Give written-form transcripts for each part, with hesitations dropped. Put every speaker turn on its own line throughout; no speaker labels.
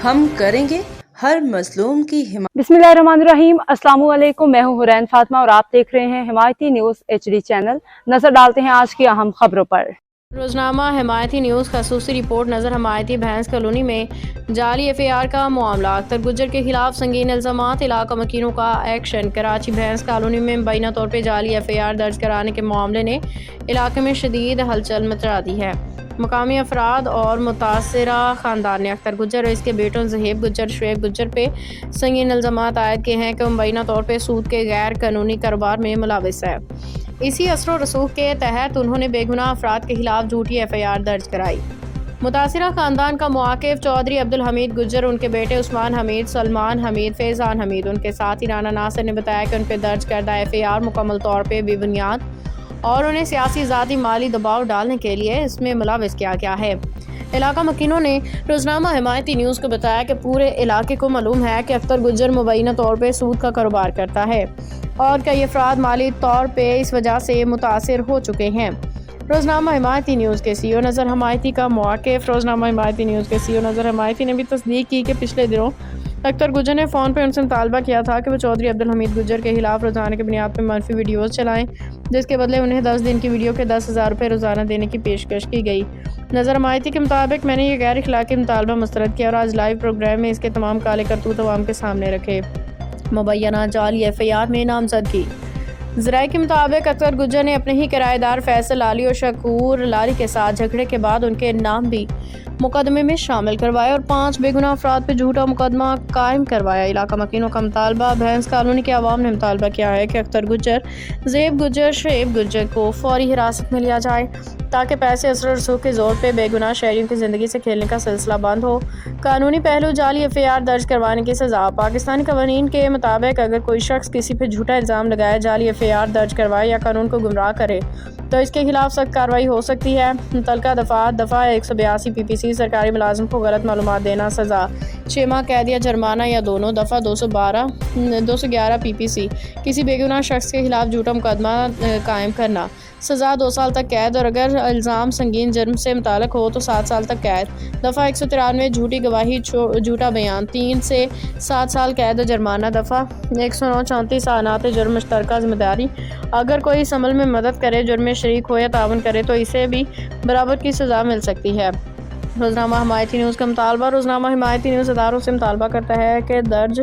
ہم کریں گے ہر مظلوم کی حمایت۔
بسم اللہ الرحمن الرحیم، السلام علیکم، میں ہوں حرین فاطمہ اور آپ دیکھ رہے ہیں حمایتی نیوز HD چینل۔ نظر ڈالتے ہیں آج کی اہم خبروں پر۔
روزنامہ حمایتی نیوز خصوصی رپورٹ نظر حمایتی بھینس کالونی میں جعلی FIR کا معاملہ، اختر گجر کے خلاف سنگین الزامات، علاقہ مکینوں کا ایکشن۔ کراچی بھینس کالونی میں مبینہ طور پہ جعلی FIR درج کرانے کے معاملے نے علاقے میں شدید ہلچل مچا دی ہے۔ مقامی افراد اور متاثرہ خاندان نے اختر گجر اور اس کے بیٹوں زہیب گجر، شعیب گجر پہ سنگین الزامات عائد کیے ہیں کہ وہ مبینہ طور پہ سود کے غیر قانونی کاروبار میں ملوث ہے۔ اسی اثر و رسوخ کے تحت انہوں نے بے گناہ افراد کے خلاف جھوٹی FIR درج کرائی۔ متاثرہ خاندان کا مواقف چودھری عبدالحمید گجر، ان کے بیٹے عثمان حمید، سلمان حمید، فیضان حمید، ان کے ساتھی رانا ناصر نے بتایا کہ ان پہ درج کردہ FIR مکمل طور پہ بے بنیاد اور انہیں سیاسی ذاتی مالی دباؤ ڈالنے کے لیے اس میں ملوث کیا گیا ہے۔ علاقہ مکینوں نے روزنامہ حمایتی نیوز کو بتایا کہ پورے علاقے کو معلوم ہے کہ اختر گجر مبینہ طور پہ سود کا کاروبار کرتا ہے اور کئی افراد مالی طور پہ اس وجہ سے متاثر ہو چکے ہیں۔ روزنامہ حمایتی نیوز کے CEO نظر حمایتی کا مواقف۔ روزنامہ حمایتی نیوز کے CEO نظر حمایتی نے بھی تصدیق کی کہ پچھلے دنوں اختر گجر نے فون پہ ان سے مطالبہ کیا تھا کہ وہ چودھری عبدالحمید گجر کے خلاف روزانہ کی بنیاد پہ منفی ویڈیوز چلائیں، جس کے بدلے انہیں 10 دن کی ویڈیو کے 10,000 روپے روزانہ دینے کی پیشکش کی گئی۔ نظر حمایتی کے مطابق میں نے یہ غیر اخلاقی مطالبہ مسترد کیا اور آج لائیو پروگرام میں اس کے تمام کالے کرتوت عوام کے سامنے رکھے۔ مبینہ جعلی FIR میں نامزدگی۔ ذرائع کے مطابق اختر گجر نے اپنے ہی کرایہ دار فیصل لاری اور شکور لاری کے ساتھ جھگڑے کے بعد ان کے نام بھی مقدمے میں شامل کروایا اور 5 بے گناہ افراد پہ جھوٹا مقدمہ قائم کروایا۔ علاقہ مکینوں کا مطالبہ۔ بھینس کالونی کے عوام نے مطالبہ کیا ہے کہ اختر گجر، زیب گجر، شعیب گجر کو فوری حراست میں لیا جائے تاکہ پیسے اثر و رسوخ کے زور پہ بے گناہ شہریوں کی زندگی سے کھیلنے کا سلسلہ بند ہو۔ قانونی پہلو۔ جعلی FIR درج کروانے کی سزا۔ پاکستانی قوانین کے مطابق اگر کوئی شخص کسی پہ جھوٹا الزام لگائے، جعلی FIR درج کروائے یا قانون کو گمراہ کرے تو اس کے خلاف سخت کارروائی ہو سکتی ہے۔ متعلقہ دفعات۔ دفعہ 182 PPC سرکاری ملازم کو غلط معلومات دینا، سزا 6 ماہ قید یا جرمانہ یا دونوں۔ دفعہ 211 PPC کسی بے گناہ شخص کے خلاف جھوٹا مقدمہ قائم کرنا، سزا 2 سال تک قید اور اگر الزام سنگین جرم سے متعلق ہو تو 7 سال تک قید۔ دفعہ 193 جھوٹی گواہی، جھوٹا بیان، 3 سے 7 سال قید اور جرمانہ۔ دفعہ 109 34 اعنات جرم مشترکہ ذمہ داری، اگر کوئی اس عمل میں مدد کرے، جرم میں شریک ہو یا تعاون کرے تو اسے بھی برابر کی سزا مل سکتی ہے۔ روزنامہ حمایتی نیوز کا مطالبہ۔ روزنامہ حمایتی نیوز اداروں سے مطالبہ کرتا ہے کہ درج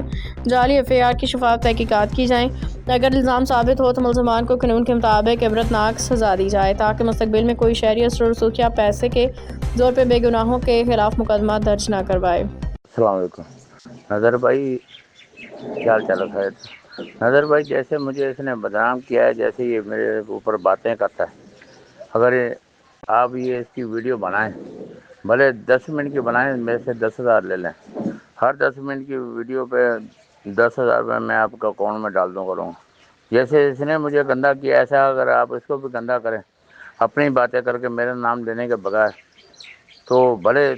جعلی FIR کی شفاف تحقیقات کی جائیں۔ اگر الزام ثابت ہو تو ملزمان کو قانون کے مطابق عبرتناک سزا دی جائے تاکہ مستقبل میں کوئی شہری اثر و رسوخ یا پیسے کے زور پہ بے گناہوں کے خلاف مقدمہ درج نہ کروائے۔
السلام علیکم نظر بھائی، کیا حال چال ہے؟ نظر بھائی، جیسے مجھے اس نے بدنام کیا ہے، جیسے یہ میرے اوپر باتیں کرتا ہے، اگر آپ یہ اس کی ویڈیو بنائیں، بھلے 10 منٹ کی بنائیں، میرے سے 10,000 لے لیں، ہر 10 منٹ کی ویڈیو پہ 10,000 روپے میں آپ کا اکاؤنٹ میں ڈال دوں کروں۔ جیسے اس نے مجھے گندا کیا، ایسا اگر آپ اس کو بھی گندا کریں اپنی باتیں کر کے میرا نام لینے کے بغیر، تو بھلے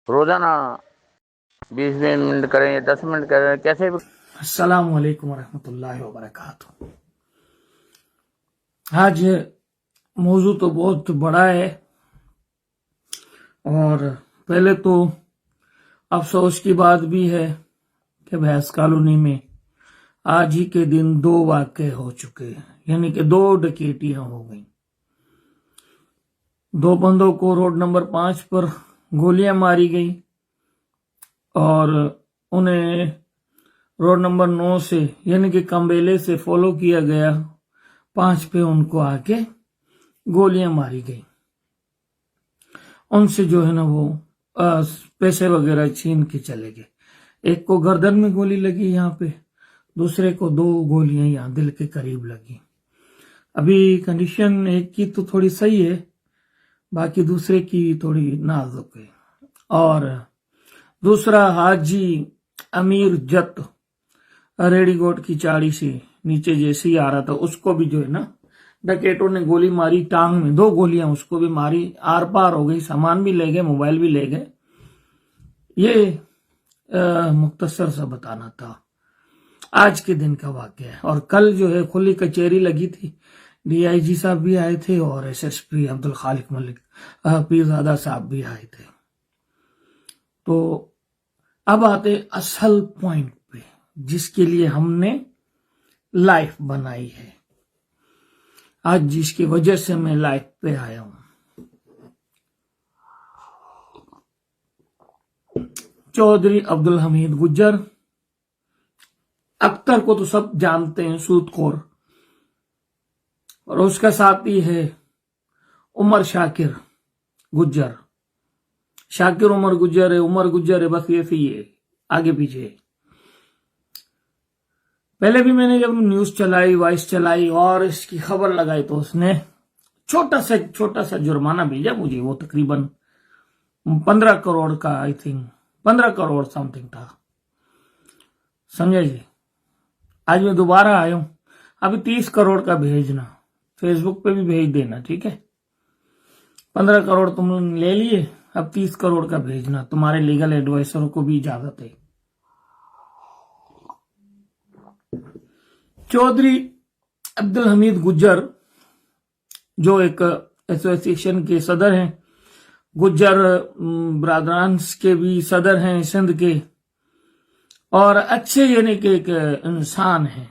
روزانہ 20 منٹ کریں یا 10 منٹ کریں، کیسے بھی۔
السلام علیکم ورحمۃ اللہ وبرکاتہ۔ آج موضوع تو بہت بڑا ہے اور پہلے تو افسوس کی بات بھی ہے کہ بھینس کالونی میں آج ہی کے دن 2 واقعے ہو چکے ہیں، یعنی کہ 2 ڈکیتیاں ہو گئیں۔ 2 بندوں کو روڈ نمبر 5 پر گولیاں ماری گئی اور انہیں روڈ نمبر 9 سے یعنی کہ کمبیلے سے فالو کیا گیا، 5 پہ ان کو آ کے گولیاں ماری گئی۔ ان سے جو ہے نا وہ پیسے وغیرہ چھین کے چلے گئے۔ ایک کو گردن میں گولی لگی یہاں پہ، دوسرے کو 2 گولیاں یہاں دل کے قریب لگی۔ ابھی کنڈیشن ایک کی تو تھوڑی صحیح ہے، باقی دوسرے کی تھوڑی نازک ہے۔ اور دوسرا حاجی امیر جت ریڈی گوٹ کی چاڑی سے نیچے جیسے ہی آ رہا تھا، اس کو بھی جو ہے نا ڈکیٹوں نے گولی ماری ٹانگ میں، 2 گولیاں اس کو بھی ماری، آر پار ہو گئی، سامان بھی لے گئے، موبائل بھی لے گئے۔ یہ مختصر سا بتانا تھا آج کے دن کا واقعہ ہے۔ اور کل جو ہے کھلی کچہری لگی تھی، DIG صاحب بھی آئے تھے اور SSP عبدالخالق ملک پیرزادہ صاحب بھی آئے تھے۔ تو अब आते असल पॉइंट पे जिसके लिए हमने लाइफ बनाई है, आज जिसकी वजह से मैं लाइफ पे आया हूं। चौधरी अब्दुल हमीद गुज्जर, अख्तर को तो सब जानते हैं, सूदखोर, और उसका साथी है उमर शाकिर गुज्जर। शाकिर उमर गुज्जर है, उमर गुज्जर है, बस ये ही है, आगे पीछे। पहले भी मैंने जब न्यूज चलाई, वॉइस चलाई और इसकी खबर लगाई तो उसने छोटा सा जुर्माना भेजा मुझे, वो तकरीबन 15 करोड़ का, आई थिंक 15 करोड़ समथिंग था, समझे जी। आज मैं दोबारा आया हूं, अभी 30 करोड़ का भेजना, फेसबुक पे भी भेज देना, ठीक है। 15 करोड़ तुम ले लिए, अब 30 करोड़ का भेजना, तुम्हारे लीगल एडवाइजरों को भी इजाजत है। चौधरी अब्दुल हमीद गुज्जर जो एक एसोसिएशन के सदर हैं, गुज्जर ब्रादरान के भी सदर हैं सिंध के, और अच्छे यानी कि एक इंसान है।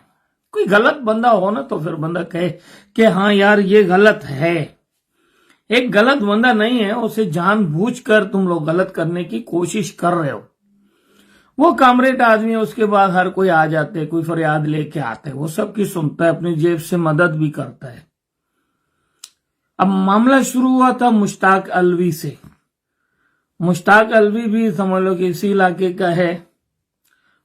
कोई गलत बंदा हो ना तो फिर बंदा कहे कि हाँ यार ये गलत है। एक गलत बंदा नहीं है, उसे जानबूझकर तुम लोग गलत करने की कोशिश कर रहे हो। वो कामरेड आदमी है, उसके बाद हर कोई आ जाते, कोई फरियाद लेके आते, वो सबकी सुनता है, अपनी जेब से मदद भी करता है। अब मामला शुरू हुआ था मुश्ताक अलवी से। मुश्ताक अलवी भी समझ लो कि इसी इलाके का है,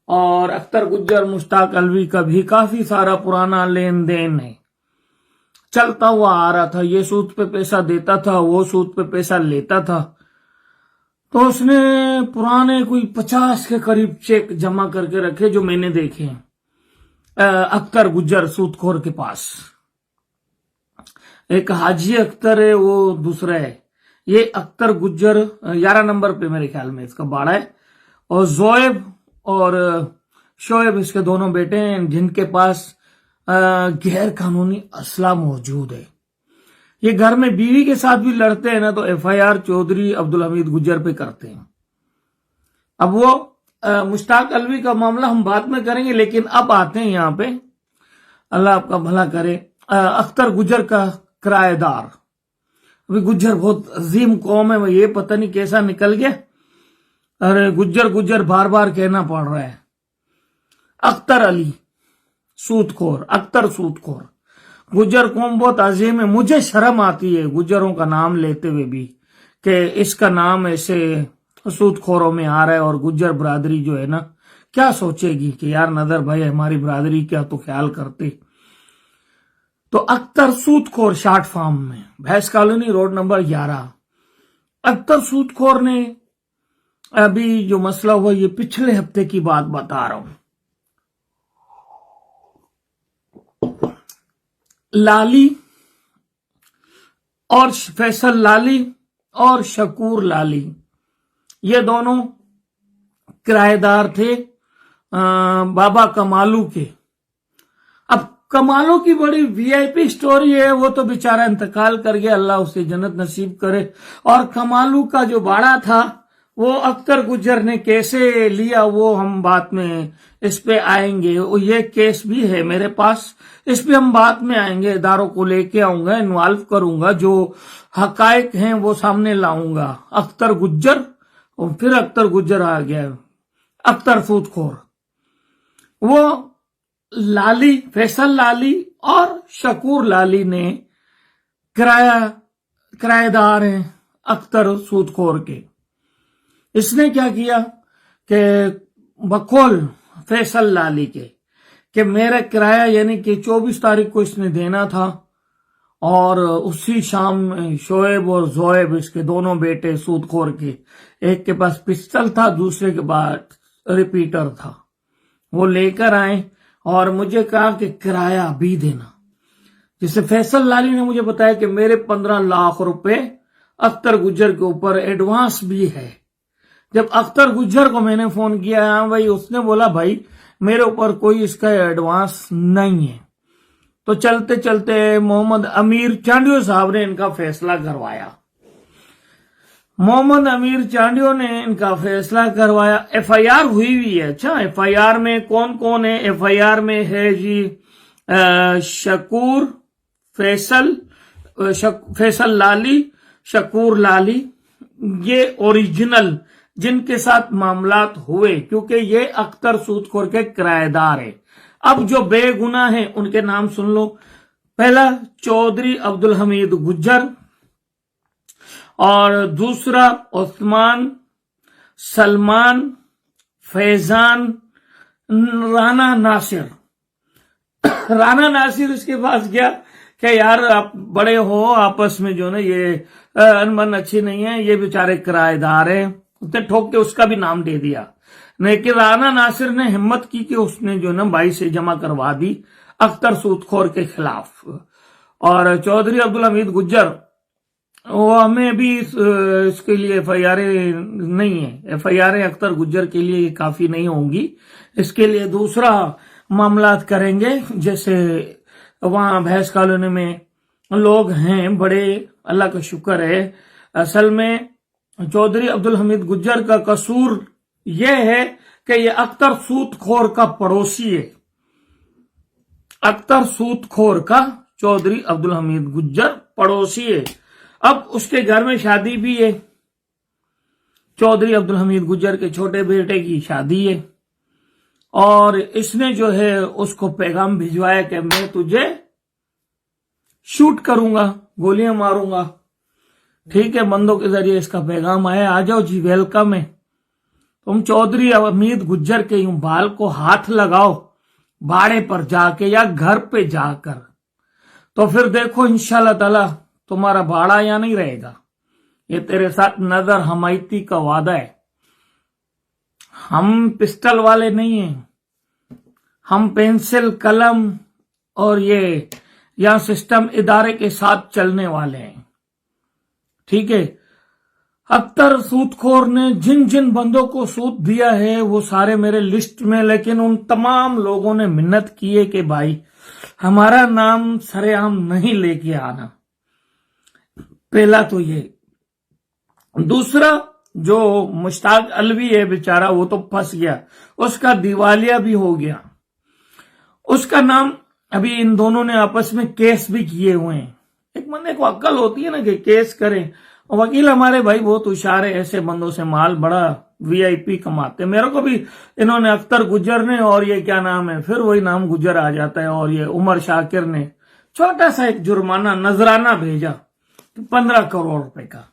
और अख्तर गुज्जर मुश्ताक अलवी का भी काफी सारा पुराना लेन देन है, चलता हुआ आ रहा था। ये सूद पे पैसा देता था, वो सूद पे पैसा लेता था। तो उसने पुराने कोई 50 के करीब चेक जमा करके रखे जो मैंने देखे हैं अख्तर गुज्जर सूदखोर के पास। एक हाजी अख्तर है, वो दूसरा है। ये अख्तर गुज्जर 11 नंबर पे मेरे ख्याल में इसका बाड़ा है, और जोएब और शोएब इसके दोनों बेटे हैं, जिनके पास गैर कानूनी असला मौजूद है। ये घर में बीवी के साथ भी लड़ते हैं ना, तो एफआईआर चौधरी अब्दुल हमीद गुज्जर पे करते हैं। अब वो मुश्ताक अलवी का मामला हम बाद में करेंगे, लेकिन अब आते हैं यहाँ पे, अल्लाह आपका भला करे, अख्तर गुज्जर का किराएदार। अभी गुज्जर बहुत अजीम कौम है, ये पता नहीं कैसा निकल गया, अरे गुज्जर गुज्जर बार बार कहना पड़ रहा है। अख्तर अली सूदखोर, अख्तर सूदखोर। गुज्जर कौम बहुत अजीम है, मुझे शर्म आती है गुज्जरों का नाम लेते हुए भी कि इसका नाम ऐसे सूदखोरों में आ रहा है। और गुज्जर बरादरी जो है ना, क्या सोचेगी कि यार नदर भाई हमारी बरादरी क्या तो ख्याल करते। तो अख्तर सूदखोर शार्ट फॉर्म में, भैंस कॉलोनी रोड नंबर 11। अख्तर सूदखोर ने अभी जो मसला हुआ, ये पिछले हफ्ते की बात बता रहा हूं। लाली और फैसल लाली और शकूर लाली, ये दोनों किराएदार थे बाबा कमालू के। अब कमालू की बड़ी वीआईपी स्टोरी है, वो तो बेचारा इंतकाल कर गया, अल्लाह उसे जन्नत नसीब करे। और कमालू का जो बाड़ा था वो अख्तर गुज्जर ने कैसे लिया, वो हम बाद में इस पे आएंगे। ये केस भी है मेरे पास, इस पे हम बाद में आएंगे। इदारों को लेके आऊंगा, इन्वॉल्व करूंगा, जो हकायक हैं वो सामने लाऊंगा। अख्तर गुज्जर, और फिर अख्तर गुज्जर आ गया, अख्तर सूदखोर। वो लाली, फैसल लाली और शकूर लाली ने किराएदार हैं अख्तर सूदखोर के। इसने क्या किया कि बकौल फैसल लाली के कि मेरा किराया यानी कि 24 तारीख को इसने देना था, और उसी शाम शोएब और जोएब इसके दोनों बेटे सूदखोर के, एक के पास पिस्टल था, दूसरे के पास रिपीटर था, वो लेकर आए और मुझे कहा कि किराया अभी देना। जिसे फैसल लाली ने मुझे बताया कि मेरे 15 लाख रुपए अख्तर गुज्जर के ऊपर एडवांस भी है। जब अख्तर गुज्जर को मैंने फोन किया, हाँ भाई, उसने बोला भाई मेरे ऊपर कोई इसका एडवांस नहीं है। तो चलते चलते मोहम्मद अमीर चांडियो साहब ने इनका फैसला करवाया। मोहम्मद अमीर चांडियो ने इनका फैसला करवाया। एफआईआर हुई है। अच्छा, एफआईआर में कौन कौन है? एफआईआर में है जी शकूर फैसल लाली, शकूर लाली, ये ओरिजिनल जिनके साथ मामलात हुए, क्योंकि ये अख्तर सूदखोर के किराएदार है। अब जो बेगुनाह हैं उनके नाम सुन लो। पहला चौधरी अब्दुल हमीद गुज्जर, और दूसरा उस्मान, सलमान, फैजान, राना नासिर। राना नासिर इसके पास गया कि यार आप बड़े हो, आपस में जो ना ये अनबन अच्छी नहीं है, ये बेचारे किराएदार हैं। उसने ठोक के उसका भी नाम दे दिया। लेकिन राना नासिर ने हिम्मत की कि उसने जो ना 22 से जमा करवा दी अख्तर सूदखोर के खिलाफ। और चौधरी अब्दुल हमीद गुज्जर, वो हमें भी इसके लिए एफआईआर नहीं है। एफआईआर अख्तर गुज्जर के लिए काफी नहीं होंगी। इसके लिए दूसरा मामलात करेंगे। जैसे वहां भैंस कॉलोनी में लोग हैं बड़े, अल्लाह का शुक्र है। असल में चौधरी अब्दुल हमीद गुज्जर का कसूर यह है कि ये अख्तर सूदखोर का पड़ोसी है। अख्तर सूदखोर का चौधरी अब्दुल हमीद गुज्जर पड़ोसी है। अब उसके घर में शादी भी है। चौधरी अब्दुल हमीद गुज्जर के छोटे बेटे की शादी है, और इसने जो है उसको पैगाम भिजवाया कि मैं तुझे शूट करूंगा, गोलियां मारूंगा। ठीक है, बंदों के जरिए इसका पैगाम आया, आ जाओ जी, वेलकम है। तुम चौधरी हमीद गुज्जर के यूं बाल को हाथ लगाओ बाड़े पर जाके या घर पे जाकर, तो फिर देखो इंशाल्लाह ताला तुम्हारा भाड़ा या नहीं रहेगा। ये तेरे साथ नजर हमायती का वादा है। हम पिस्टल वाले नहीं हैं, हम पेंसिल कलम और ये या सिस्टम इदारे के साथ चलने वाले हैं। ठीक है, अख्तर सूदखोर ने जिन जिन बंदों को सूद दिया है वो सारे मेरे लिस्ट में, लेकिन उन तमाम लोगों ने मिन्नत की है कि भाई हमारा नाम सरेआम नहीं लेके आना। पहला तो ये। दूसरा, जो मुश्ताक अलवी है बेचारा, वो तो फंस गया, उसका दिवालिया भी हो गया। उसका नाम अभी इन दोनों ने आपस में केस भी किए हुए हैं। एक बंदे को अक्ल होती है ना कि केस करें। और वकील हमारे भाई बहुत होशियार है, ऐसे बंदों से माल बड़ा वीआईपी कमाते। मेरे को भी इन्होंने अख्तर गुज्जर ने और ये क्या नाम है, फिर वही नाम गुज्जर आ जाता है, और ये उमर शाकिर ने छोटा सा एक जुर्माना नजराना भेजा 15 करोड़ रुपए का।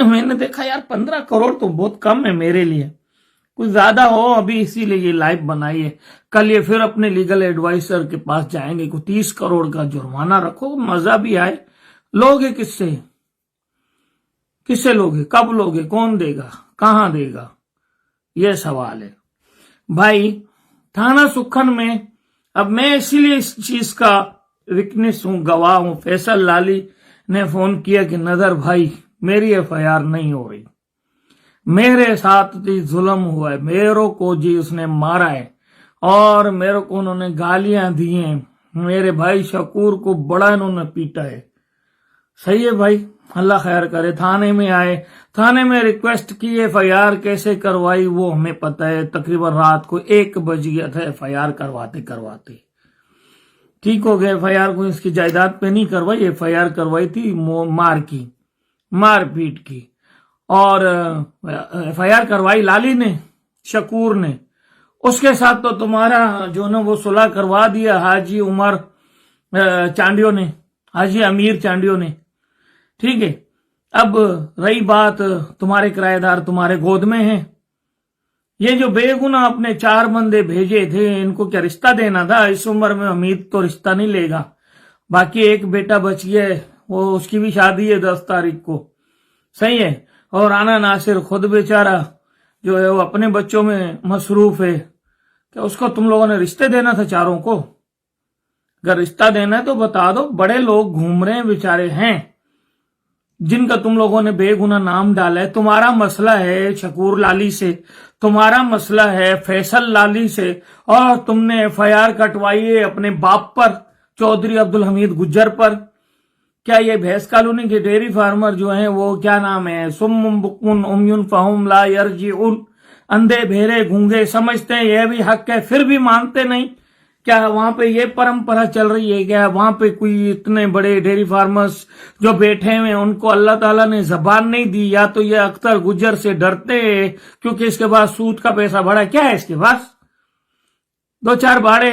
मैंने देखा यार 15 करोड़ तो बहुत कम है मेरे लिए, कुछ ज्यादा हो। अभी इसीलिए ये लाइव बनाई है। कल ये फिर अपने लीगल एडवाइजर के पास जाएंगे को 30 करोड़ का जुर्माना रखो, मजा भी आए। लोगे किससे, किससे लोगे, कब लोगे, कौन देगा, कहां देगा, ये सवाल है भाई। थाना सुखन में अब मैं इसीलिए इस चीज का विटनेस हूं, गवाह हूं। फैसल लाली ने फोन किया कि नजर भाई मेरी एफआईआर नहीं हो रही, मेरे साथ जी जुल्म हुआ है, मेरे को जी उसने मारा है और मेरे को उन्होंने गालियां दी हैं, मेरे भाई शकूर को बड़ा इन्होंने पीटा है। सही है भाई, अल्लाह खैर करे। थाने में आए, थाने में रिक्वेस्ट की, एफआईआर कैसे करवाई वो हमें पता है। तकरीबन रात को 1 बज गया था एफआईआर करवाते करवाते। ठीक हो गया, एफआईआर को इसकी जायदाद पे नहीं करवाई, एफआईआर करवाई थी मारपीट की। और एफआईआर करवाई लाली ने, शकूर ने। उसके साथ तो तुम्हारा जो ना वो सुलह करवा दिया हाजी उमर चांडियो ने, हाजी अमीर चांडियो ने। ठीक है, अब रही बात तुम्हारे किराएदार तुम्हारे गोद में हैं। ये जो बेगुना अपने 4 बंदे भेजे थे, इनको क्या रिश्ता देना था? इस उम्र में उम्मीद तो रिश्ता नहीं लेगा। बाकी एक बेटा बच गया है, वो उसकी भी शादी है 10 तारीख को। सही है। और राना नासिर खुद बेचारा जो है वो अपने बच्चों में मसरूफ है। क्या उसको तुम लोगों ने रिश्ते देना था चारों को? अगर रिश्ता देना है तो बता दो। बड़े लोग घूम रहे हैं, बेचारे हैं जिनका तुम लोगों ने बेगुना नाम डाला है। तुम्हारा मसला है शकूर लाली से, तुम्हारा मसला है फैसल लाली से, और तुमने एफआईआर कटवाई है अपने बाप पर, चौधरी अब्दुल हमीद गुज्जर पर। क्या ये भैंस कॉलोनी के डेयरी फार्मर जो हैं वो क्या नाम है, सुम्मुम बुक्मुन उम्युन फहुम ला यरजिउन, अंधे भेरे गूंगे, समझते हैं ये भी हक है फिर भी मानते नहीं? क्या वहां पे ये परंपरा चल रही है? क्या वहां पे कोई इतने बड़े डेयरी फार्मर्स जो बैठे हुए हैं उनको अल्लाह ताला ने जबान नहीं दी, या तो ये अख्तर गुज्जर से डरते हैं क्योंकि इसके पास सूद का पैसा बड़ा? क्या है इसके पास? 2-4 बाड़े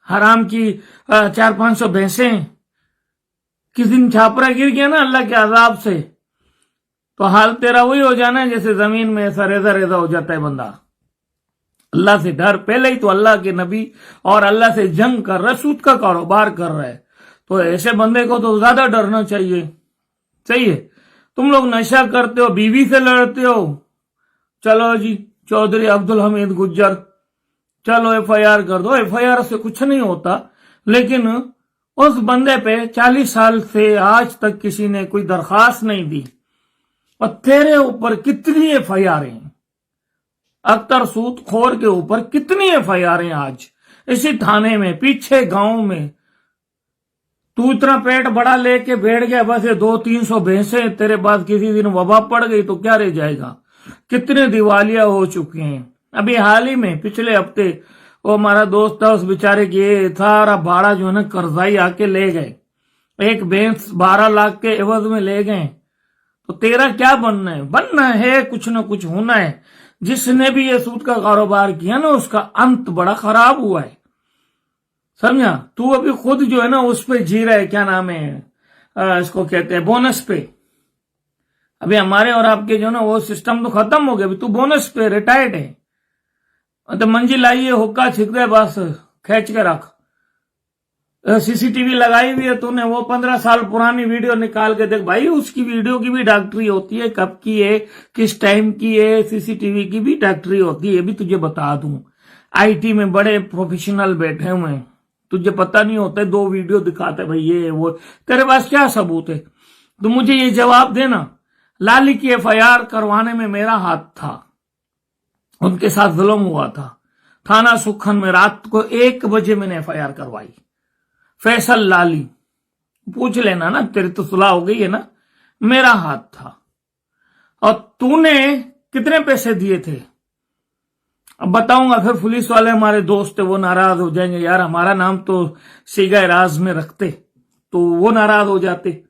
हराम की 400-500 भैंसें, किस दिन छापरा गिर गया ना अल्लाह के अजाब से तो हाल तेरा वही हो जाना है जैसे जमीन में ऐसा रेजा रेजा हो जाता है बंदा। अल्लाह से डर, पहले ही तो अल्लाह के नबी और अल्लाह से जंग कर रहा है, सूद का कारोबार कर रहा है, तो ऐसे बंदे को तो ज्यादा डरना चाहिए। सही है, तुम लोग नशा करते हो, बीवी से लड़ते हो, चलो जी चौधरी अब्दुल हमीद गुज्जर, चलो FIR कर दो। FIR से कुछ नहीं होता, लेकिन उस बंदे पे 40 साल से आज तक किसी ने कोई दरखास्त नहीं दी, और तेरे ऊपर कितनी FIR हैं, अख्तर सूदखोर के ऊपर कितनी FIR हैं आज इसी थाने में, पीछे गांव में। तू इतना पेट बड़ा लेके बैठ गया, बस ये 200-300 भैंसे तेरे पास, किसी दिन वबा पड़ गई तो क्या रह जाएगा? कितने दिवालिया हो चुके हैं। अभी हाल ही में पिछले हफ्ते वो हमारा दोस्त था, उस बेचारे के सारा भाड़ा जो है ना कर्जाई आके ले गए, एक भैंस 12 लाख के एवज में ले गए। तो तेरा क्या बनना है? बनना है कुछ ना कुछ होना है। जिसने भी ये सूद का कारोबार किया ना उसका अंत बड़ा खराब हुआ है, समझा? तू अभी खुद जो है ना उस पे जी रहा है, क्या नाम है इसको कहते हैं, बोनस पे। अभी हमारे और आपके जो ना वो सिस्टम तो खत्म हो गया, अभी तू बोनस पे रिटायर्ड है, तो मंजिल आई है, हुक्का छिक दे, बस खींच के रख। CCTV लगाई हुई है तूने, वो 15 साल पुरानी वीडियो निकाल के देख भाई, उसकी वीडियो की भी डॉक्टरी होती है, कब की है, किस टाइम की है, CCTV की भी डॉक्टरी होती है। भी तुझे बता दूं, IT में बड़े प्रोफेशनल बैठे हुए हैं, तुझे पता नहीं होता, 2 वीडियो दिखाते भाई ये वो, तेरे पास क्या सबूत है? तो मुझे ये जवाब देना। लाली की FIR करवाने में मेरा हाथ था, उनके साथ जुल्म हुआ था, थाना सुखन में रात को 1 बजे मैंने FIR करवाई। फैसल लाली, पूछ लेना ना, तेरी तो सुलह हो गई है ना, मेरा हाथ था। और तूने कितने पैसे दिए थे? अब बताऊंगा, फिर पुलिस वाले हमारे दोस्त है वो नाराज हो जाएंगे, यार हमारा नाम तो सीगा राज में रखते, तो वो नाराज हो जाते।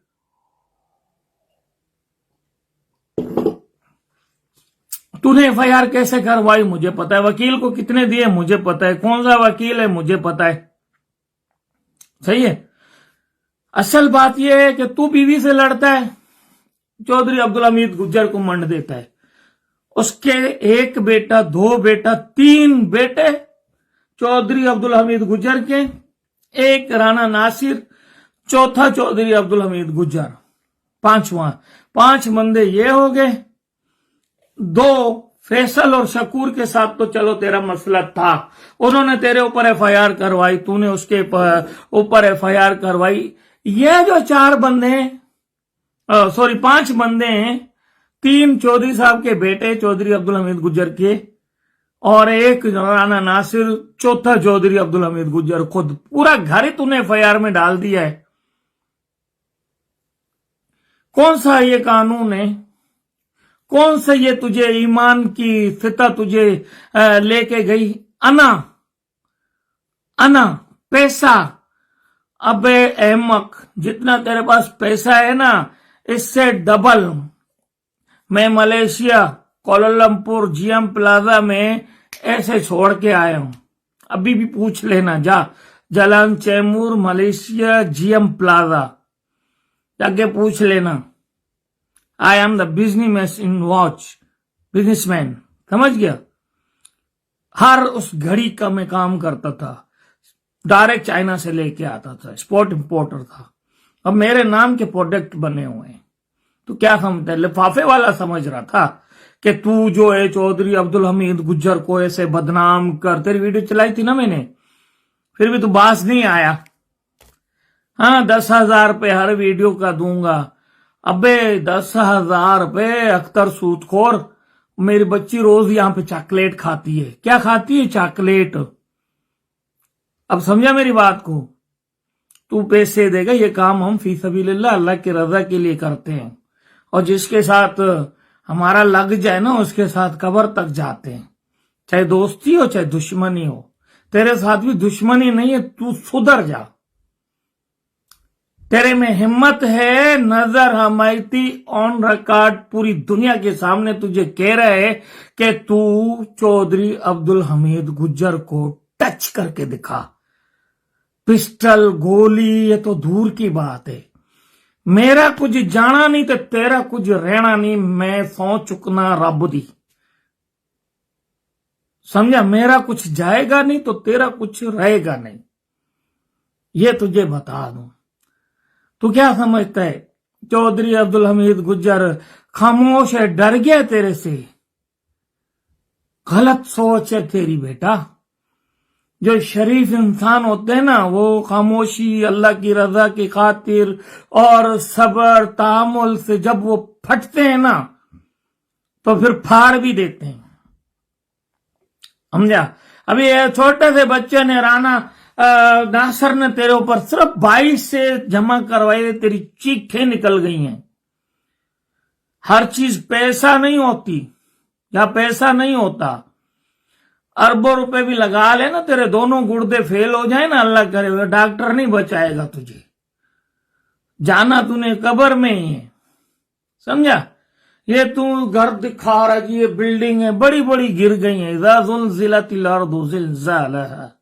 तूने FIR कैसे करवाई मुझे पता है, वकील को कितने दिए मुझे पता है, कौन सा वकील है मुझे पता है। सही है, असल बात यह है कि तू बीवी से लड़ता है, चौधरी अब्दुल हमीद गुज्जर को मंड देता है, उसके 1 बेटा 2 बेटा 3 बेटे चौधरी अब्दुल हमीद गुज्जर के, 1 राणा नासिर, 4था चौधरी अब्दुल हमीद गुज्जर, 5वां, 5 बंदे ये हो गए। 2 फैसल और शकूर के साथ तो चलो तेरा मसला था, उन्होंने तेरे ऊपर FIR करवाई, तूने उसके ऊपर FIR करवाई। ये जो 4 बंदे हैं, सॉरी 5 बंदे हैं, 3 चौधरी साहब के बेटे चौधरी अब्दुल हमीद गुज्जर के, और 1 राणा नासिर, 4था चौधरी अब्दुल हमीद गुज्जर खुद, पूरा घर ही तूने FIR में डाल दिया है। कौन सा ये कानून है? कौन से ये तुझे ईमान की फिता तुझे लेके गई? अना पैसा, अबे अहमक, जितना तेरे पास पैसा है ना इससे डबल मैं मलेशिया कोलालमपुर GM प्लाजा में ऐसे छोड़ के आया हूं। अभी भी पूछ लेना, जा जलान चैमूर मलेशिया GM प्लाजा जाके पूछ लेना। I am the business in watch, businessman, समझ गया? हर उस घड़ी का मैं काम करता था, डायरेक्ट चाइना से लेके आता था, एक्सपोर्ट इंपोर्टर था। अब मेरे नाम के प्रोडक्ट बने हुए हैं, तो क्या समझता है? लिफाफे वाला समझ रहा था कि तू जो है चौधरी अब्दुल हमीद गुज्जर को ऐसे बदनाम कर, तेरी वीडियो चलाई थी ना मैंने, फिर भी तू बास नहीं आया। हाँ 10,000 रुपए हर वीडियो का दूंगा। अबे 10,000 रुपए, अख्तर सूदखोर, मेरी बच्ची रोज यहां पे चॉकलेट खाती है। क्या खाती है? चॉकलेट। अब समझा मेरी बात को? तू पैसे देगा, ये काम हम फी सबीलिल्लाह अल्लाह की रजा के लिए करते हैं, और जिसके साथ हमारा लग जाए ना उसके साथ कब्र तक जाते हैं, चाहे दोस्ती हो चाहे दुश्मनी हो। तेरे साथ भी दुश्मनी नहीं है, तू सुधर जा। तेरे में हिम्मत है, नजर हमायती ऑन रिकॉर्ड पूरी दुनिया के सामने तुझे कह रहे है कि तू चौधरी अब्दुल हमीद गुज्जर को टच करके दिखा। पिस्टल गोली ये तो दूर की बात है, मेरा कुछ जाना नहीं तो तेरा कुछ रहना नहीं, मैं सौ चुकना रब दी, समझा। मेरा कुछ जाएगा नहीं तो तेरा कुछ रहेगा नहीं, ये तुझे बता दूं। तू क्या समझता है चौधरी अब्दुल हमीद गुज्जर खामोश है, डर गया तेरे से? गलत सोच है तेरी बेटा। जो शरीफ इंसान होते हैं ना वो खामोशी अल्लाह की रजा की खातिर और सब्र तामुल से जब वो फटते हैं ना तो फिर फाड़ भी देते हैं, समझा। अभी छोटे से बच्चे ने राणा नासर ने तेरे ऊपर सिर्फ 22 से जमा करवाई, तेरी चीखें निकल गई हैं। हर चीज पैसा नहीं होती या पैसा नहीं होता, अरबों रुपए भी लगा ले ना, तेरे दोनों गुर्दे फेल हो जाए ना, अल्लाह करे डॉक्टर नहीं बचाएगा तुझे, जाना तूने कब्र में ही है, समझा। ये तू घर दिखा रहा कि ये बिल्डिंग है, बड़ी बड़ी गिर गई है। इज़ा ज़ुलज़िलतिल अर्दु ज़िलज़ालहा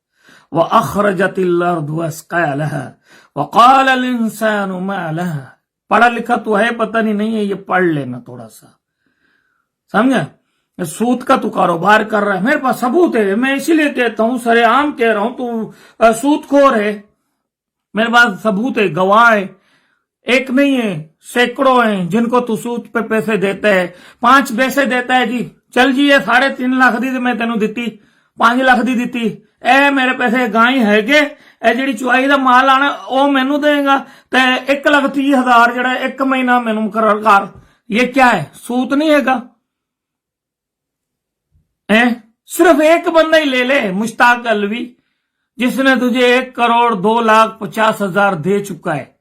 व अख़रजतिल अर्दु अस्क़ालहा व क़ालल इंसानु मा लहा। पढ़ा लिखा तो है, पता नहीं है, ये पढ़ लेना थोड़ा सा, समझा। सूद का तू कारोबार कर रहा है, मेरे पास सबूत है, मैं इसीलिए कहता हूं, सरेआम कह रहा हूं, तू सूदखोर है, मेरे पास सबूत है, गवाह है, एक नहीं है सैकड़ों हैं जिनको तू सूद पे पैसे देता है। 5 पैसे देता है जी, चल जी ये 3.5 लाख दी मैं तेनू दिती, 5 लाख दी दिती, ए मेरे पैसे गाई हैगे, ए जिहड़ी चुआई दा माल आना ओ मैनू देगा, ते 1,30,000 जिहड़ा एक महीना मैनू मुकर्रर कर। ये क्या है? सूद नहीं हैगा। सिर्फ एक बंदा ही ले ले, मुश्ताक अलवी, जिसने तुझे 1,02,50,000 दे चुका है,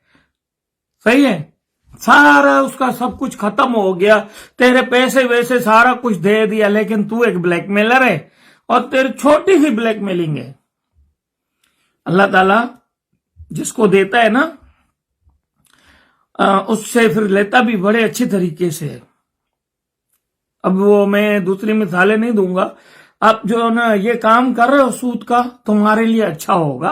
सही है। सारा उसका सब कुछ खत्म हो गया, तेरे पैसे वैसे सारा कुछ दे दिया, लेकिन तू एक ब्लैकमेलर है और तेरी छोटी सी ब्लैकमेलिंग है। अल्लाह ताला जिसको देता है ना उससे फिर लेता भी बड़े अच्छे तरीके से। अब वो मैं दूसरी मिसालें नहीं दूंगा, आप जो ना ये काम कर रहे हो सूद का, तुम्हारे लिए अच्छा होगा,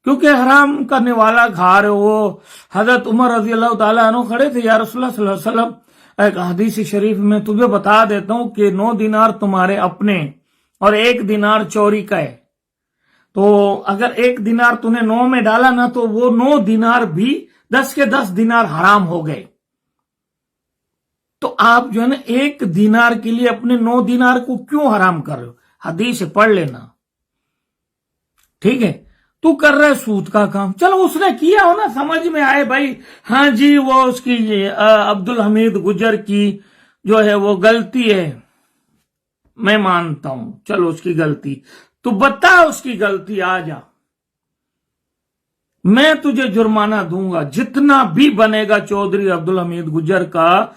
क्योंकि हराम करने वाला खा रहे हो। हजरत उमर रजी अल्लाह ताला अन्हु खड़े थे, या रसूलुल्लाह सल्लल्लाहु अलैहि वसल्लम, एक हदीस शरीफ में तुझे बता देता हूं कि 9 दिनार तुम्हारे अपने और 1 दिनार चोरी का है। तो अगर 1 दिनार तूने 9 में डाला ना तो वो 9 दिनार भी 10 के 10 दिनार हराम हो गए। तो आप जो है ना 1 दिनार के लिए अपने 9 दिनार को क्यों हराम कर रहे हो? हदीस पढ़ लेना, ठीक है। तू कर रहा है सूद का काम, चलो उसने किया हो ना, समझ में आए भाई, हाँ जी वो उसकी अब्दुल हमीद गुज्जर की जो है वो गलती है, मैं मानता हूं, चलो उसकी गलती, तू बता उसकी गलती, आ जा, मैं तुझे जुर्माना दूंगा जितना भी बनेगा। चौधरी अब्दुल हमीद गुज्जर का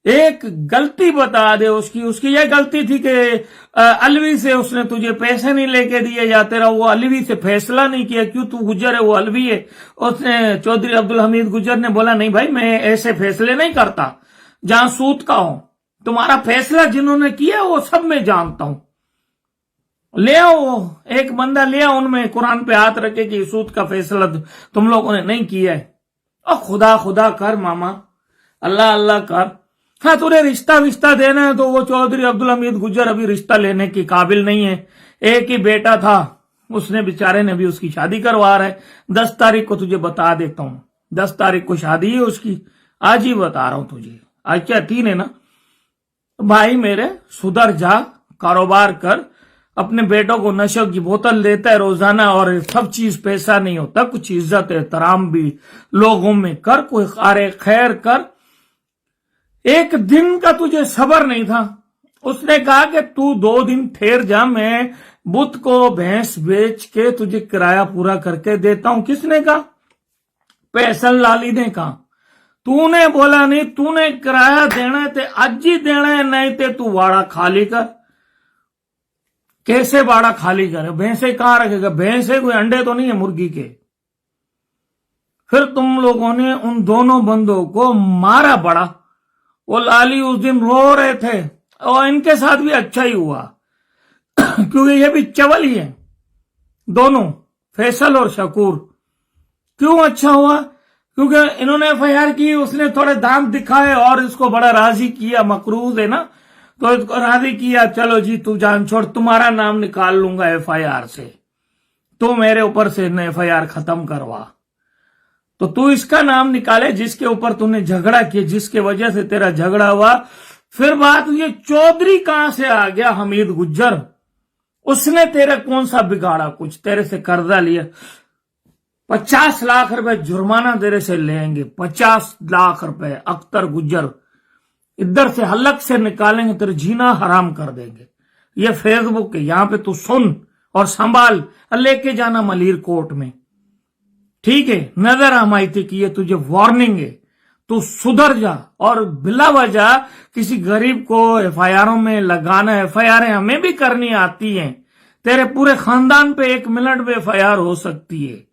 एक गलती बता दे उसकी यह गलती थी कि अलवी से उसने तुझे पैसे नहीं लेके दिए, या तेरा वो अलवी से फैसला नहीं किया, क्यों तू गुज्जर है वो अलवी है। उसने चौधरी अब्दुल हमीद गुज्जर ने बोला नहीं भाई मैं ऐसे फैसले नहीं करता जहां सूद का हो, तुम्हारा फैसला जिन्होंने किया वो सब मैं जानता हूं, ले आओ एक बंदा ले आओ, उनमें कुरान पे हाथ रखे कि सूद का फैसला तुम लोगों ने नहीं किया है। और खुदा खुदा कर मामा, अल्लाह अल्लाह कर। हाँ तुझे रिश्ता विश्ता देना है तो वो चौधरी अब्दुल हमीद गुज्जर अभी रिश्ता लेने के काबिल नहीं है, एक ही बेटा था, उसने बेचारे ने भी उसकी शादी करवा रहा है। 10 तारीख को तुझे बता देता हूं, 10 तारीख को शादी है उसकी, आज ही बता रहा हूं तुझे, आज क्या 3 है ना। भाई मेरे सुधर जा, कारोबार कर, अपने बेटों को नशे की बोतल देता है रोजाना, और सब चीज पैसा नहीं होता, कुछ इज्जत एहतराम भी लोगों में कर, कोई खारे खैर कर। एक दिन का तुझे सबर नहीं था, उसने कहा कि तू 2 दिन ठहर जा, मैं बुत को भैंस बेच के तुझे किराया पूरा करके देता हूं। किसने कहा? पैसा लाली ने कहा, तूने बोला नहीं, तूने किराया देना है ते आज ही देना है, नहीं ते तू वाड़ा खाली कर। कैसे वाड़ा खाली करे? भैंसे कहां रखेगा? भैंसे कोई अंडे तो नहीं है मुर्गी के। फिर तुम लोगों ने उन दोनों बंदों को मारा बड़ा। वो लाली उस दिन रो रहे थे और इनके साथ भी अच्छा ही हुआ क्योंकि ये भी चवल ही है दोनों, फैसल और शकूर। क्यों अच्छा हुआ? क्योंकि इन्होंने एफआईआर की, उसने थोड़े दांत दिखाए और इसको बड़ा राजी किया, मकरूज है ना, तो इसको राजी किया, चलो जी तू जान छोड़, तुम्हारा नाम निकाल लूंगा एफआईआर से, तू मेरे ऊपर से एफआईआर खत्म करवा। तो तू इसका नाम निकाले जिसके ऊपर तूने झगड़ा किया, जिसके वजह से तेरा झगड़ा हुआ। फिर बात ये चौधरी कहां से आ गया? हमीद गुज्जर। उसने तेरा कौन सा बिगाड़ा? कुछ तेरे से कर्जा लिया, 50 लाख रुपए जुर्माना तेरे से लेंगे, 50 लाख रुपए। अख्तर गुज्जर इधर से हलक से निकालेंगे, तेरे जीना हराम कर देंगे। ये फेसबुक है, यहां पे तू सुन और संभाल, लेके जाना मलीर कोर्ट में, ठीक है? नजर हमायती की है, तुझे वार्निंग है, तू सुधर जा। और बिला वजह किसी गरीब को एफआईआरों में लगाना, एफआईआर हमें भी करनी आती हैं, तेरे पूरे खानदान पे 1 मिनट में एफआईआर हो सकती है,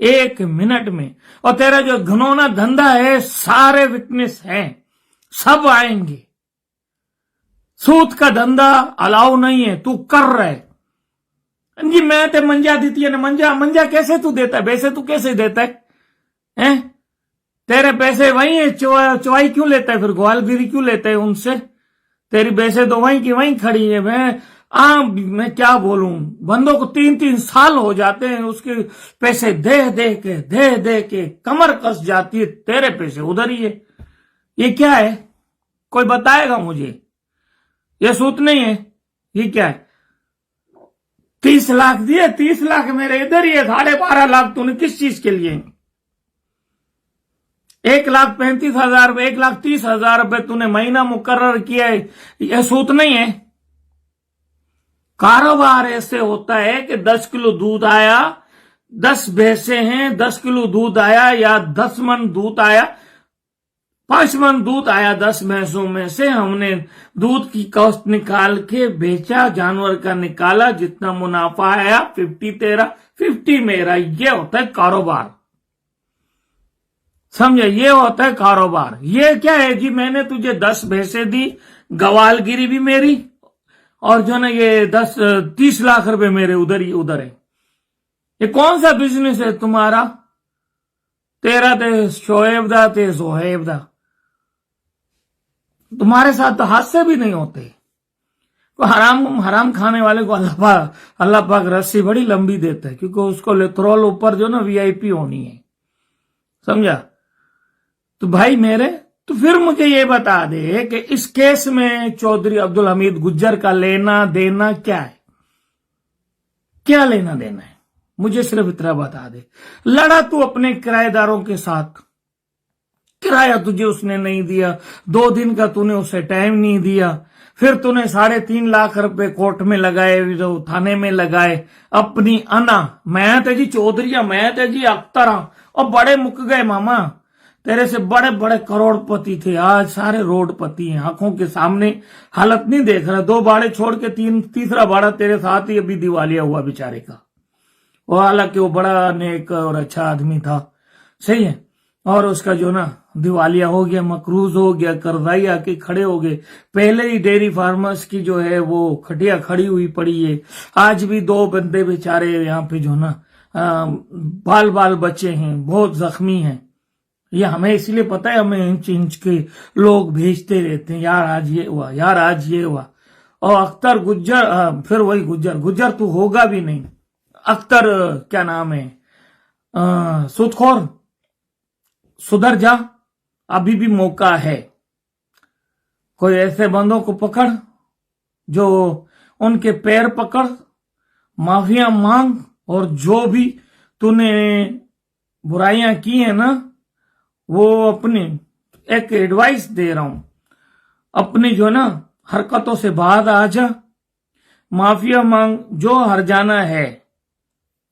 1 मिनट में। और तेरा जो घनौना धंधा है, सारे विटनेस हैं, सब आएंगे। सूद का धंधा अलाउ नहीं है, तू कर रहा है जी। मैं ते मंजा देती है ना, मंजा कैसे तू देता है? पैसे तू कैसे देता है? हैं? तेरे पैसे वही है, चुवाई क्यों लेता है? फिर ग्वालगिरी क्यों लेता है उनसे? तेरी पैसे तो वहीं की वहीं खड़ी है। मैं क्या बोलूं, बंदों को 3-3 साल हो जाते हैं, उसके पैसे दे के कमर कस जाती है, तेरे पैसे उधर ही है। ये क्या है? कोई बताएगा मुझे? ये सूत नहीं है, ये क्या है? 30 लाख दिए, 30 लाख मेरे इधर ही है, 12.5 लाख तूने किस चीज के लिए? 1,35,000 रुपए, 1,30,000 रुपए तूने महीना मुकर्रर किया है, यह सूत नहीं है। कारोबार ऐसे होता है कि 10 किलो दूध आया, 10 भैंसे हैं, 10 किलो दूध आया या 10 मन दूध आया, 5 मन दूध आया 10 भैंसों में से, हमने दूध की कॉस्ट निकाल के बेचा, जानवर का निकाला, जितना मुनाफा आया 50 तेरा, 50 मेरा। ये होता है कारोबार, समझे? ये होता है कारोबार। ये क्या है जी, मैंने तुझे 10 भैंसे दी, गवालगिरी भी मेरी, और जो ना ये 30 लाख रुपए मेरे उधर है। ये कौन सा बिजनेस है तुम्हारा? तेरा ते शोएब दा, ते जोहेब दा। तुम्हारे साथ तो हादसे भी नहीं होते। हराम खाने वाले को अल्लाह पाक रस्सी बड़ी लंबी देता है, क्योंकि उसको लेथरोल ऊपर जो ना वीआईपी होनी है, समझा? तो भाई मेरे, तो फिर मुझे ये बता दे कि इस केस में चौधरी अब्दुल हमीद गुज्जर का लेना देना क्या है? क्या लेना देना है? मुझे सिर्फ इतना बता दे। लड़ा तू अपने किराएदारों के साथ, किराया तुझे उसने नहीं दिया, 2 दिन का तूने उसे टाइम नहीं दिया, फिर तूने 3.5 लाख रुपए कोर्ट में लगाए, जो थाने में लगाए, अपनी अना, मैं ते जी चौधरी, मैं ते जी अख्तर, और बड़े मुक गए मामा। तेरे से बड़े बड़े करोड़पति थे, आज सारे रोडपति हैं, आंखों के सामने हालत नहीं देख रहा। 2 बाड़े छोड़ के तीसरा बाड़ा तेरे साथ ही अभी दिवालिया हुआ बेचारे का। और हालांकि वो बड़ा नेक और अच्छा आदमी था, सही है, और उसका जो ना दिवालिया हो गया, मकरूज हो गया, कर्जाई आके खड़े हो गए। पहले ही डेयरी फार्मर्स की जो है वो खटिया खड़ी हुई पड़ी है। आज भी 2 बंदे बेचारे यहाँ पे जो ना बाल बच्चे हैं, बहुत जख्मी हैं। ये हमें इसलिए पता है, हमें इंच के लोग भेजते रहते हैं, यार आज ये हुआ, यार आज ये हुआ। और अख्तर गुज्जर, फिर वही गुज्जर तू होगा भी नहीं। अख्तर क्या नाम है, सूदखोर, सुधर जा, अभी भी मौका है। कोई ऐसे बंदों को पकड़ जो उनके पैर पकड़, माफिया मांग, और जो भी तूने बुराइयां की है ना, वो अपनी एक एडवाइस दे रहा हूं, अपनी जो ना हरकतों से बाहर आ जा, माफिया मांग, जो हरजाना है,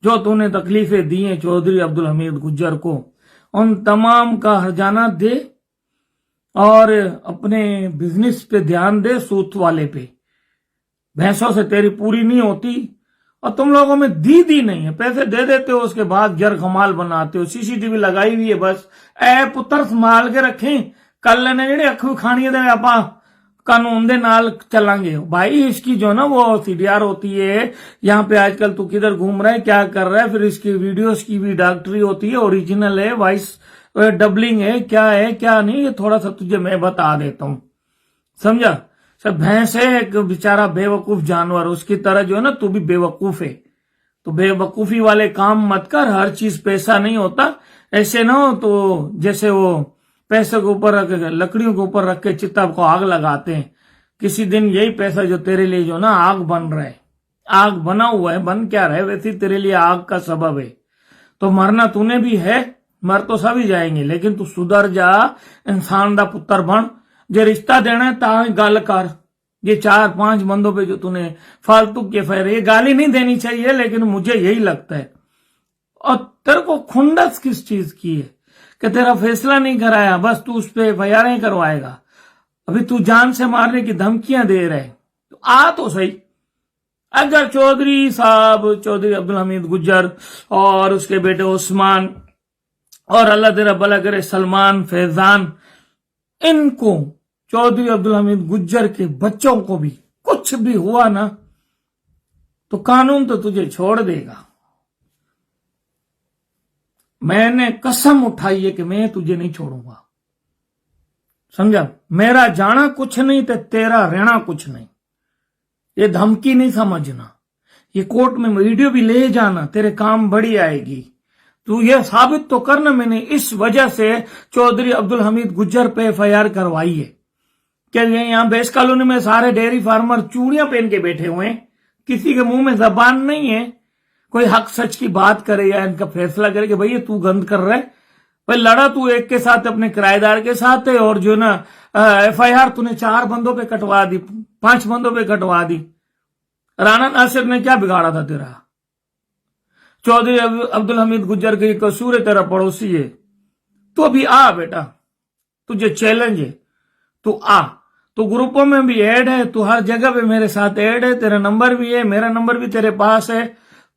जो तूने तकलीफें दी हैं चौधरी अब्दुल हमीद गुज्जर को, उन तमाम का हर्जाना दे और अपने बिजनेस पे ध्यान दे, सूत वाले पे। भैंसों से तेरी पूरी नहीं होती और तुम लोगों में दी नहीं है, पैसे दे देते हो उसके बाद जर कमाल बनाते हो। सीसीटीवी लगाई हुई है, बस ऐ पुत्र संभाल के रखें, कल ने जेडे अखू खानी है आपा कानून दे नाल चलांगे। भाई इसकी जो ना वो सीडीआर होती है, यहाँ पे आजकल तू किधर घूम रहा है, क्या कर रहा है, फिर इसकी वीडियोस की भी डॉक्टरी होती है, ओरिजिनल है, वॉइस डबलिंग है, क्या नहीं, ये थोड़ा सा तुझे मैं बता देता हूँ, समझा। सब भैंस है एक बेचारा बेवकूफ जानवर, उसकी तरह जो है ना तू भी बेवकूफ है। तो बेवकूफी वाले काम मत कर, हर चीज पैसा नहीं होता। ऐसे ना हो तो जैसे वो पैसे के ऊपर रख के, लकड़ियों के ऊपर रख के चिता को आग लगाते हैं, किसी दिन यही पैसा जो तेरे लिए जो ना आग बन रहा है, आग बना हुआ है, बन क्या रहा है, वैसे तेरे लिए आग का सबब है। तो मरना तूने भी है, मर तो सभी जाएंगे, लेकिन तू सुधर जा, इंसान दा पुत्र बन। जो रिश्ता देना है ता गल कर। ये 4-5 बंदों पे जो तूने फालतू के फेरे, ये गाली नहीं देनी चाहिए, लेकिन मुझे यही लगता है। और तेरे को खुंडस किस चीज की है कि तेरा फैसला नहीं कराया, बस तू उस पर एफआईआर करवाएगा। अभी तू जान से मारने की धमकियां दे रहे, तो आ तो सही। अगर चौधरी साहब, चौधरी अब्दुल हमीद गुज्जर और उसके बेटे उस्मान और अल्लाह तेरा भला करे सलमान, फैजान, इनको चौधरी अब्दुल हमीद गुज्जर के बच्चों को भी कुछ भी हुआ ना तो कानून तो तुझे छोड़ देगा। मैंने कसम उठाई है कि मैं तुझे नहीं छोड़ूंगा, समझा। मेरा जाना कुछ नहीं तो तेरा रहना कुछ नहीं। ये धमकी नहीं समझना, ये कोर्ट में वीडियो भी ले जाना, तेरे काम बड़ी आएगी। तू ये साबित तो करना मैंने इस वजह से चौधरी अब्दुल हमीद गुज्जर पे एफआईआर करवाई है। क्या यहाँ बेस कॉलोनी में सारे डेयरी फार्मर चूड़ियां पहन के बैठे हुए हैं, किसी के मुंह में जबान नहीं है, कोई हक सच की बात करे या इनका फैसला करे कि भाई ये तू गंद कर रहा है। भाई लड़ा तू एक के साथ अपने किराएदार के साथ है, और जो ना एफआईआर तूने 4 बंदों पे कटवा दी, 5 बंदों पे कटवा दी। राना नासिर ने क्या बिगाड़ा था तेरा? चौधरी अब्दुल हमीद गुज्जर के कसूर है, तेरा पड़ोसी है। तो अभी आ बेटा, तुझे चैलेंज है, तू आ। तो ग्रुपों में भी ऐड है, तू हर जगह पे मेरे साथ ऐड है, तेरा नंबर भी है, मेरा नंबर भी तेरे पास है।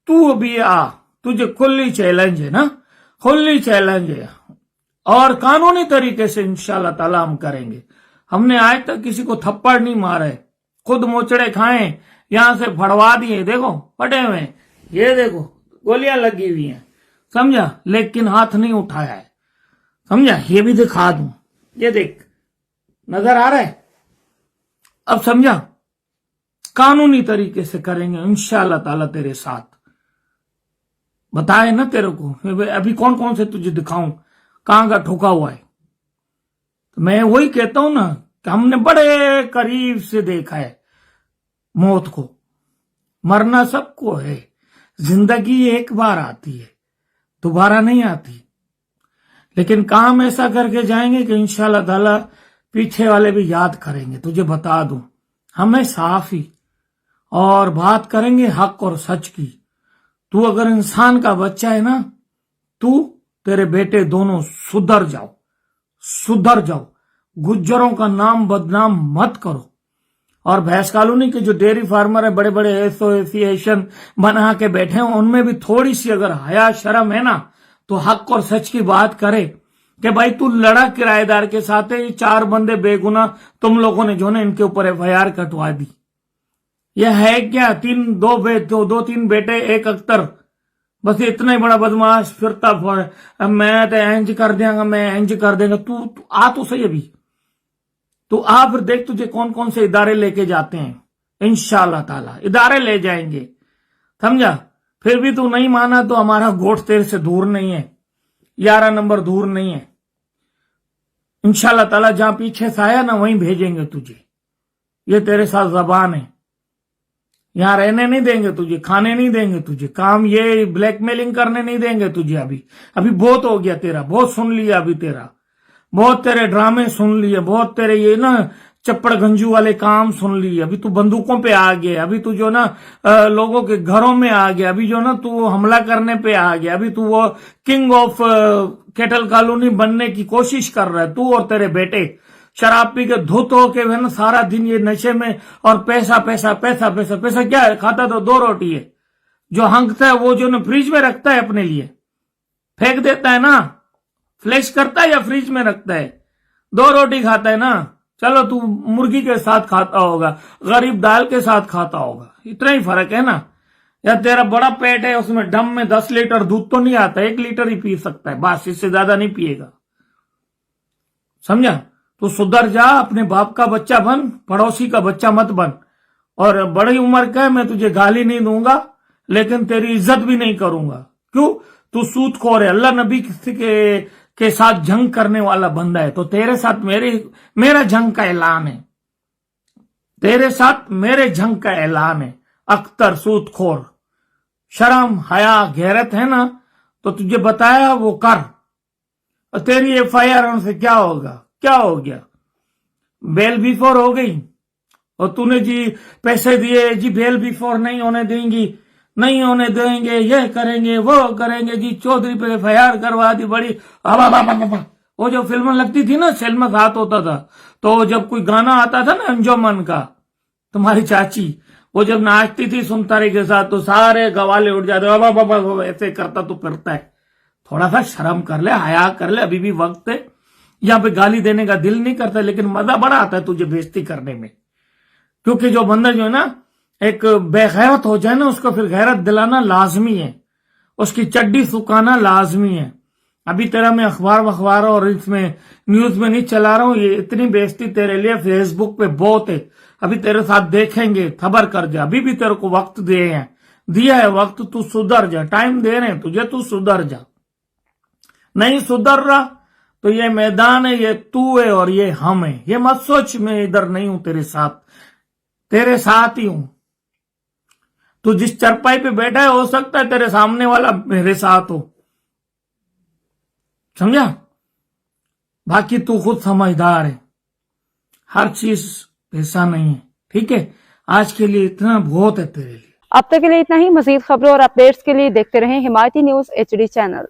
तू अभी आ, तुझे खुली चैलेंज है ना, खुली चैलेंज है। और कानूनी तरीके से इंशाल्लाह ताला हम करेंगे। हमने आज तक किसी को थप्पड़ नहीं मारा है, खुद मोचड़े खाए, यहां से फड़वा दिए, देखो फटे हुए, ये देखो गोलियां लगी हुई हैं, समझा, लेकिन हाथ नहीं उठाया है, समझा। ये भी दिखा दूं, ये देख, नजर आ रहा है? अब समझा, कानूनी तरीके से करेंगे इंशाल्लाह ताला तेरे साथ। बताए ना तेरे को, अभी कौन कौन से तुझे दिखाऊं कहां का ठोका हुआ है। तो मैं वही कहता हूं ना कि हमने बड़े करीब से देखा है मौत को। मरना सबको है, जिंदगी एक बार आती है, दोबारा नहीं आती। लेकिन काम ऐसा करके जाएंगे कि इंशाल्लाह ताला पीछे वाले भी याद करेंगे। तुझे बता दूं, हमें साफ ही और बात करेंगे हक और सच की। तू अगर इंसान का बच्चा है ना, तू तेरे बेटे दोनों सुधर जाओ, सुधर जाओ। गुज्जरों का नाम बदनाम मत करो। और भैंस कॉलोनी के जो डेयरी फार्मर है, बड़े बड़े एसोसिएशन बना के बैठे हैं, उनमें भी थोड़ी सी अगर हया शर्म है ना, तो हक और सच की बात करे कि भाई तू लड़ा किराएदार के साथ है, 4 बंदे बेगुना तुम लोगों ने जो है इनके ऊपर एफआईआर कटवा दी। यह है क्या? 2-3 बेटे, एक अख्तर, बस इतना ही बड़ा बदमाश फिरता मैं तो इंज कर देंगा, मैं इंज कर देंगा। तू आ तो सही अभी, तो आ फिर देख तुझे कौन कौन से इदारे लेके जाते हैं। इंशाल्लाह ताला इदारे ले जाएंगे, समझा। फिर भी तू नहीं माना तो हमारा गोठ तेरे से दूर नहीं है, 11 नंबर दूर नहीं है। इंशाल्लाह ताला जहां पीछे से आया ना वहीं भेजेंगे तुझे। ये तेरे साथ जबान है, यहां रहने नहीं देंगे तुझे, खाने नहीं देंगे तुझे, काम ये ब्लैकमेलिंग करने नहीं देंगे तुझे। अभी बहुत हो गया तेरा, बहुत सुन लिया अभी तेरा, बहुत तेरे ड्रामे सुन लिए, बहुत तेरे ये ना चप्पड़ गंजू वाले काम सुन लिए, अभी तू बंदूकों पे आ गया, अभी तू जो ना लोगों के घरों में आ गया, अभी जो ना तू हमला करने पे आ गया, अभी तू वो किंग ऑफ कैटल कॉलोनी बनने की कोशिश कर रहा है, तू और तेरे बेटे शराब पी के धुत होके है ना सारा दिन ये नशे में, और पैसा पैसा पैसा पैसा पैसा क्या है, खाता तो 2 रोटी है, जो हंकता है वो जो ना फ्रिज में रखता है अपने लिए, फेंक देता है ना, फ्लैश करता है या फ्रिज में रखता है, 2 रोटी खाता है ना, चलो तू मुर्गी के साथ खाता होगा, गरीब दाल के साथ खाता होगा, इतना ही फर्क है ना। या तेरा बड़ा पेट है, उसमें ड्रम में 10 लीटर दूध तो नहीं आता, 1 लीटर ही पी सकता है, बस इससे ज्यादा नहीं पिएगा, समझा। तो सुधर जा, अपने बाप का बच्चा बन, पड़ोसी का बच्चा मत बन। और बड़ी उम्र का है, मैं तुझे गाली नहीं दूंगा लेकिन तेरी इज्जत भी नहीं करूंगा, क्यों, तू सूदखोर है, अल्लाह नबी के साथ जंग करने वाला बंदा है, तो तेरे साथ मेरा जंग का ऐलान है, तेरे साथ मेरे जंग का ऐलान है। अख्तर सूदखोर, शर्म हया गैरत है ना, तो तुझे बताया वो कर, और तेरी FIR से क्या होगा, क्या हो गया, बेल बिफोर हो गई, और तूने जी पैसे दिए जी बेल बिफोर नहीं होने देंगी, नहीं होने देंगे, ये करेंगे वो करेंगे जी, चौधरी पे FIR करवा दी बड़ी। वो जो फिल्म लगती थी ना, सेल में साथ होता था, तो जब कोई गाना आता था ना अंजुमन का, तुम्हारी चाची वो जब नाचती थी सुनतारी के साथ, तो सारे गवाले उठ जाते, ऐसे करता तो करता है, थोड़ा सा शर्म कर ले, हया कर ले, अभी भी वक्त है। यहाँ पे गाली देने का दिल नहीं करता, लेकिन मजा बड़ा आता है तुझे बेइज्जती करने में, क्योंकि जो बंदा जो है ना एक बेगैरत हो जाए ना, उसको फिर गैरत दिलाना लाजमी है, उसकी चड्डी सुखाना लाजमी है। अभी तेरा मैं अखबार और इसमें न्यूज में नहीं चला रहा हूं, ये इतनी बेइज्जती तेरे लिए फेसबुक पे बहुत है, अभी तेरे साथ देखेंगे, खबर कर जा, अभी भी तेरे को वक्त दिया है वक्त, तू सुधर जा, टाइम दे रहे हैं तुझे, तू सुधर जा। नहीं सुधर रहा तो ये मैदान है, ये तू है और ये हम है, ये मत सोच मैं इधर नहीं हूं तेरे साथ ही हूं। तू जिस चरपाई पे बैठा है, हो सकता है तेरे सामने वाला मेरे साथ हो, समझा। बाकी तू खुद समझदार है, हर चीज पैसा नहीं है, ठीक है। आज के लिए इतना बहुत है तेरे लिए।
अब तक के लिए इतना ही। मजीद खबरों और अपडेट्स के लिए देखते रहें हिमायती न्यूज HD चैनल।